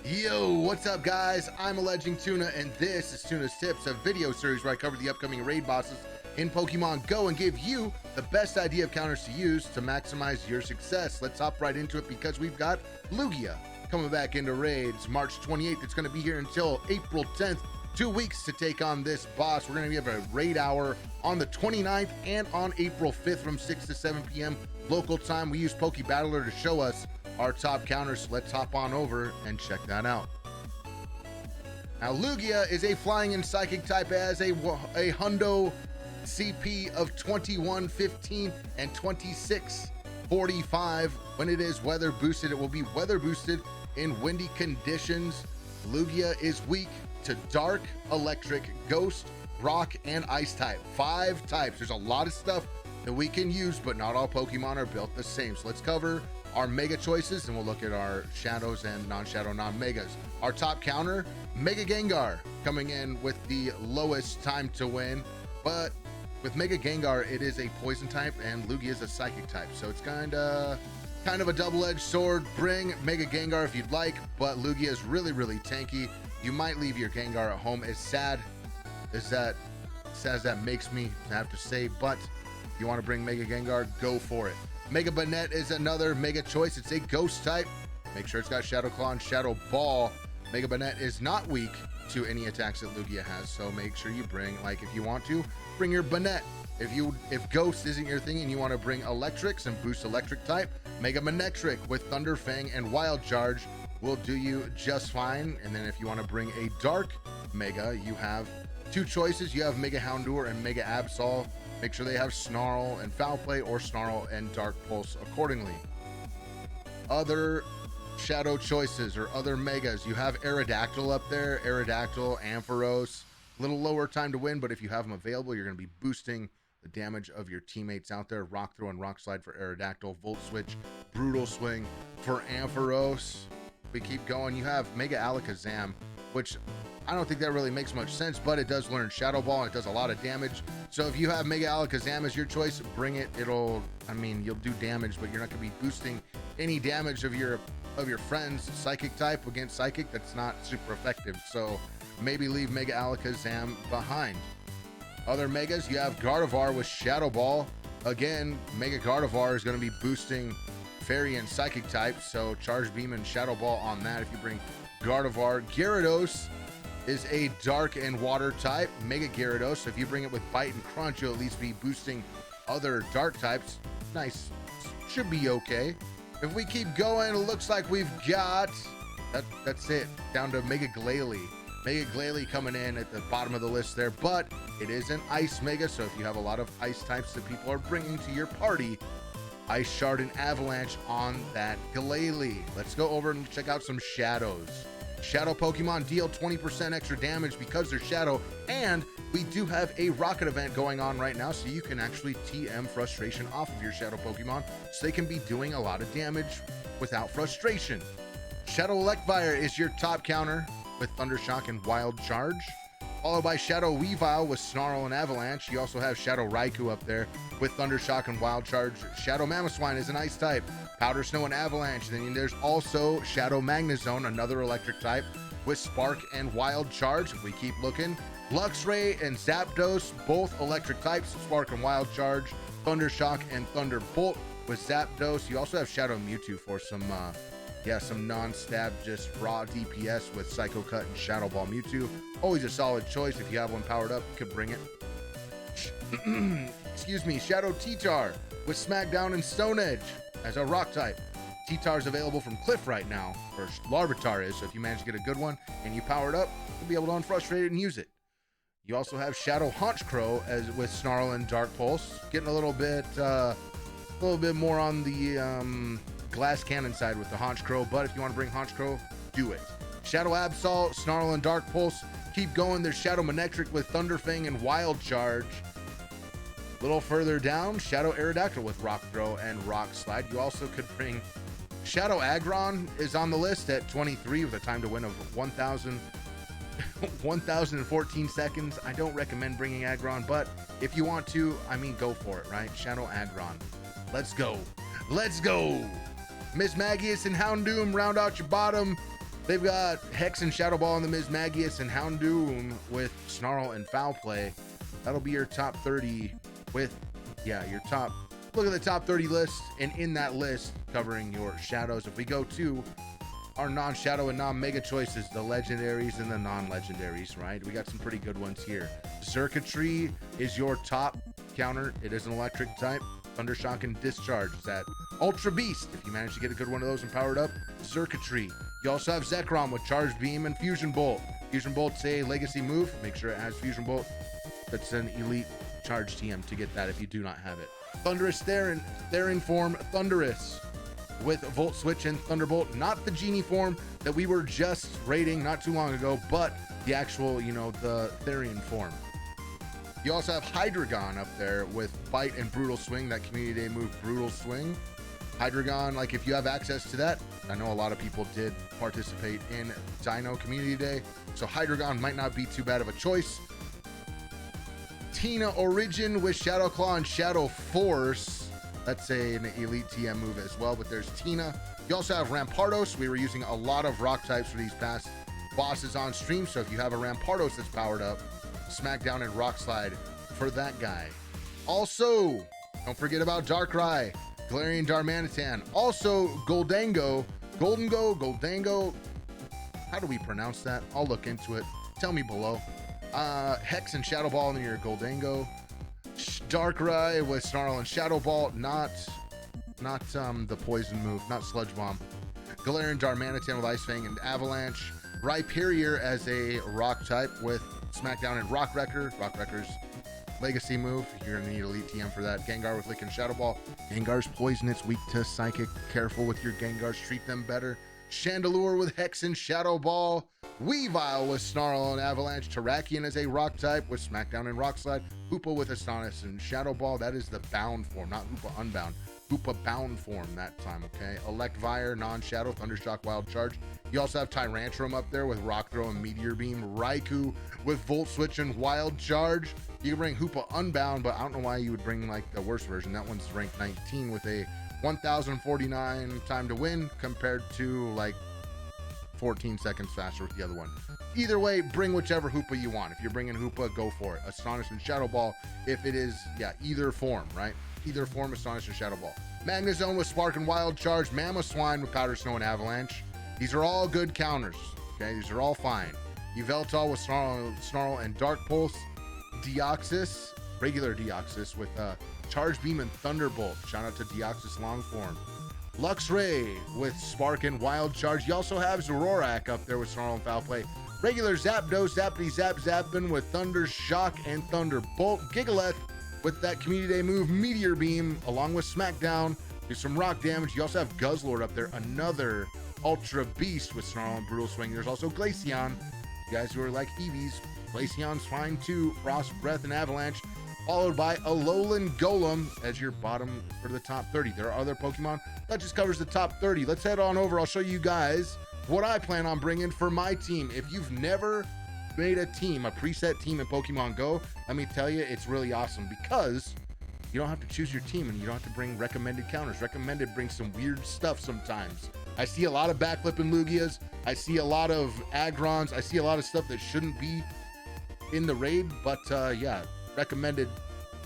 Yo, what's up guys? I'm Alleging Tuna and this is Tuna's Tips, a video series where I cover the upcoming raid bosses in Pokemon Go and give you the best idea of counters to use to maximize your success. Let's hop right into it because we've got Lugia coming back into raids March 28th. It's going to be here until April 10th. 2 weeks to take on this boss. We're going to have a raid hour on the 29th and on April 5th from 6 to 7 p.m. local time. We use Poke Battler to show us our top counters, so let's hop on over and check that out. Now, Lugia is a flying and psychic type, as a hundo CP of 2115 and 2645. When it is weather boosted, it will be weather boosted in windy conditions. Lugia is weak to dark, electric, ghost, rock, and ice type. 5 types. There's a lot of stuff that we can use, but not all Pokemon are built the same. So let's cover our mega choices and we'll look at our shadows and non-shadow, non-megas. Our top counter, Mega Gengar, coming in with the lowest time to win, but with Mega Gengar, it is a poison type and Lugia is a psychic type. So it's kind of a double-edged sword. Bring Mega Gengar if you'd like, but Lugia is really, really tanky. You might leave your Gengar at home. As sad as that makes me have to say, but if you want to bring Mega Gengar, go for it. Mega Banette is another mega choice. It's a ghost type. Make sure it's got Shadow Claw and Shadow Ball. Mega Banette is not weak to any attacks that Lugia has, so make sure you bring, like, if you want to, bring your Banette. If Ghost isn't your thing and you want to bring Electrics and boost Electric type, Mega Manectric with Thunder Fang and Wild Charge will do you just fine. And then if you want to bring a Dark Mega, you have 2 choices. You have Mega Houndour and Mega Absol. Make sure they have Snarl and Foul Play, or Snarl and Dark Pulse accordingly. Other shadow choices or other megas, you have Aerodactyl up there. Aerodactyl, Ampharos, a little lower time to win, but if you have them available, you're going to be boosting the damage of your teammates out there. Rock Throw and Rock Slide for Aerodactyl, Volt Switch, Brutal Swing for Ampharos. We keep going. You have Mega Alakazam, which I don't think that really makes much sense, but it does learn Shadow Ball and it does a lot of damage. So if you have Mega Alakazam as your choice, bring it. You'll do damage, but you're not going to be boosting any damage of your friend's Psychic type against Psychic. That's not super effective. So maybe leave Mega Alakazam behind. Other megas, you have Gardevoir with Shadow Ball. Again, Mega Gardevoir is going to be boosting Fairy and Psychic type, so Charge Beam and Shadow Ball on that if you bring Gardevoir. Gyarados is a dark and water type, Mega Gyarados, so if you bring it with Bite and Crunch, you'll at least be boosting other dark types. Nice. Should be okay. If we keep going, it looks like we've got that's it, down to Mega Glalie. Mega Glalie coming in at the bottom of the list there, but it is an ice mega, so if you have a lot of ice types that people are bringing to your party, Ice Shard and Avalanche on that Glalie. Let's go over and check out some shadows. Shadow Pokemon deal 20% extra damage because they're shadow, and we do have a rocket event going on right now, so you can actually TM frustration off of your shadow Pokemon, so they can be doing a lot of damage without frustration. Shadow Electivire is your top counter with Thunder Shock and Wild Charge, followed by Shadow Weavile with Snarl and Avalanche. You also have Shadow Raikou up there with Thunder Shock and Wild Charge. Shadow Mamoswine is an ice type, Powder Snow and Avalanche. Then there's also Shadow Magnezone, another electric type, with Spark and Wild Charge. If we keep looking, Luxray and Zapdos, both electric types, Spark and Wild Charge. Thunder Shock and Thunderbolt with Zapdos. You also have Shadow Mewtwo for some non-stab, just raw DPS with Psycho Cut and Shadow Ball Mewtwo. Always a solid choice. If you have one powered up, you could bring it. Excuse me, Shadow T-Tar with Smackdown and Stone Edge as a rock type. T-Tar's available from Cliff right now, or Larvitar is, so if you manage to get a good one and you power it up, you'll be able to unfrustrate it and use it. You also have Shadow Honchkrow as with Snarl and Dark Pulse, getting a little bit more on the Glass Cannon side with the Honchkrow, but if you want to bring Honchkrow, do it. Shadow Absol, Snarl and Dark Pulse. Keep going. There's Shadow Manectric with Thunder Fang and Wild Charge. A little further down, Shadow Aerodactyl with Rock Throw and Rock Slide. You also could bring Shadow Aggron is on the list at 23 with a time to win of 1,014 seconds. I don't recommend bringing Aggron, but if you want to, go for it, right? Shadow Aggron. Let's go. Let's go. Miss Magius and Houndoom round out your bottom. They've got Hex and Shadow Ball in the Mismagius and Houndoom with Snarl and Foul Play. That'll be your top 30 with, your top. Look at the top 30 list, and in that list, covering your shadows. If we go to our non-shadow and non-mega choices, the legendaries and the non-legendaries, right? We got some pretty good ones here. Xurkitree is your top counter. It is an electric type. Thundershock and Discharge is that Ultra Beast. If you manage to get a good one of those and power it up, Xurkitree. You also have Zekrom with Charge Beam and Fusion Bolt. Fusion Bolt's a legacy move. Make sure it has Fusion Bolt. That's an elite charge TM to get that if you do not have it. Thundurus Theron form Thundurus with Volt Switch and Thunderbolt. Not the Genie form that we were just rating not too long ago, but the actual, the Therian form. You also have Hydreigon up there with Bite and Brutal Swing, that Community Day move, Brutal Swing. Hydreigon, like if you have access to that, I know a lot of people did participate in Dino Community Day, so Hydreigon might not be too bad of a choice. Tina Origin with Shadow Claw and Shadow Force. That's an elite TM move as well, but there's Tina. You also have Rampardos. We were using a lot of rock types for these past bosses on stream, so if you have a Rampardos that's powered up, Smackdown and Rock Slide for that guy. Also, don't forget about Darkrai, Galarian Darmanitan. Also, Goldango. How do we pronounce that? I'll look into it. Tell me below. Hex and Shadow Ball in your Goldango. Darkrai with Snarl and Shadow Ball. Not the poison move, not Sludge Bomb. Galarian Darmanitan with Ice Fang and Avalanche. Rhyperior as a rock type with Smackdown and Rock Wrecker. Rock Wrecker's legacy move. You're gonna need Elite TM for that. Gengar with Lick and Shadow Ball. Gengar's poisonous, weak to Psychic. Careful with your Gengars, treat them better. Chandelure with Hex and Shadow Ball. Weavile with Snarl and Avalanche. Terrakion as a rock type with Smackdown and Rock Slide. Hoopa with Astonis and Shadow Ball. That is the bound form, not Hoopa Unbound. Hoopa bound form that time, okay? Electivire, non-shadow, Thundershock, Wild Charge. You also have Tyrantrum up there with Rock Throw and Meteor Beam. Raikou with Volt Switch and Wild Charge. You can bring Hoopa Unbound, but I don't know why you would bring like the worst version. That one's ranked 19 with a 1049 time to win compared to like 14 seconds faster with the other one. Either way, bring whichever Hoopa you want. If you're bringing Hoopa, go for it. Astonish and Shadow Ball, if it is, either form, right? Either form, Astonish and Shadow Ball. Magnezone with Spark and Wild Charge. Mamoswine with Powder Snow and Avalanche. These are all good counters, okay? These are all fine. Yveltal with Snarl and Dark Pulse. Deoxys, regular Deoxys with Charge Beam and Thunderbolt. Shout out to Deoxys Longform. Luxray with Spark and Wild Charge. You also have Zoroark up there with Snarl and Foul Play. Regular Zapdos, Zappity Zap Zappin with Thunder Shock and Thunderbolt. Gigalith with that Community Day move, Meteor Beam, along with Smackdown. Do some rock damage. You also have Guzzlord up there, another Ultra Beast with Snarl and Brutal Swing. There's also Glaceon. You guys who are like Eevees, Glaceon's fine too. Frost Breath and Avalanche, followed by Alolan Golem as your bottom for the top 30. There are other Pokemon. That just covers the top 30. Let's head on over. I'll show you guys what I plan on bringing for my team. If you've never made a team, a preset team in Pokemon Go, let me tell you, it's really awesome because you don't have to choose your team and you don't have to bring recommended counters. Recommended brings some weird stuff sometimes. I see a lot of backflipping Lugias. I see a lot of Agrons. I see a lot of stuff that shouldn't be in the raid, but recommended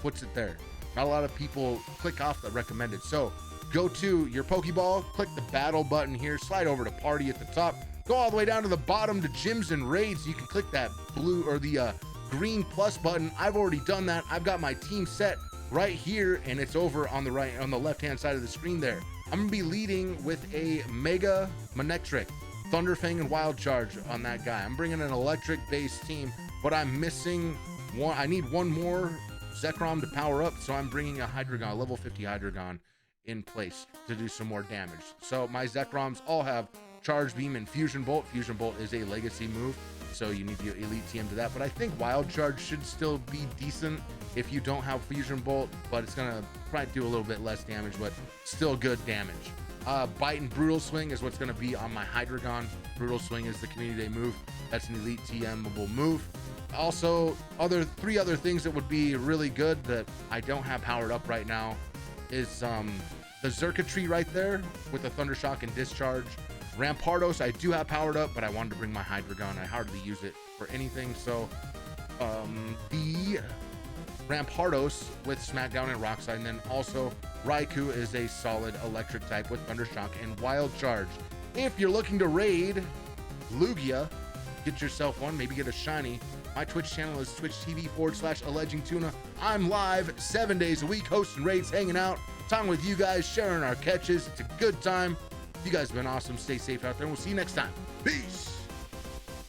puts it there. Not a lot of people click off the recommended. So go to your Pokeball, click the battle button here, slide over to party at the top, go all the way down to the bottom to gyms and raids. You can click that blue or the green plus button. I've already done that. I've got my team set right here, and it's over on the right, on the left-hand side of the screen there. I'm gonna be leading with a Mega Manectric, Thunderfang and Wild Charge on that guy. I'm bringing an electric-based team, but I'm missing one. I need one more Zekrom to power up, so I'm bringing a Hydreigon, level 50 Hydreigon in place to do some more damage. So my Zekroms all have Charge Beam and Fusion Bolt. Fusion Bolt is a legacy move, so you need to Elite TM to that. But I think Wild Charge should still be decent if you don't have Fusion Bolt, but it's gonna probably do a little bit less damage, but still good damage. Bite and Brutal Swing is what's gonna be on my Hydreigon. Brutal Swing is the Community Day move. That's an Elite TMable move. Also, three other things that would be really good that I don't have powered up right now is the Xurkitree right there with the Thundershock and Discharge. Rampardos, I do have powered up, but I wanted to bring my Hydreigon. I hardly use it for anything, so the Rampardos with Smackdown and Rock Slide, and then also Raikou is a solid electric type with Thunder Shock and Wild Charge. If you're looking to raid Lugia, get yourself one, maybe get a shiny. My Twitch channel is twitch.tv/allegingtuna. I'm live 7 days a week, hosting raids, hanging out, talking with you guys, sharing our catches. It's a good time. You guys have been awesome. Stay safe out there, and we'll see you next time. Peace.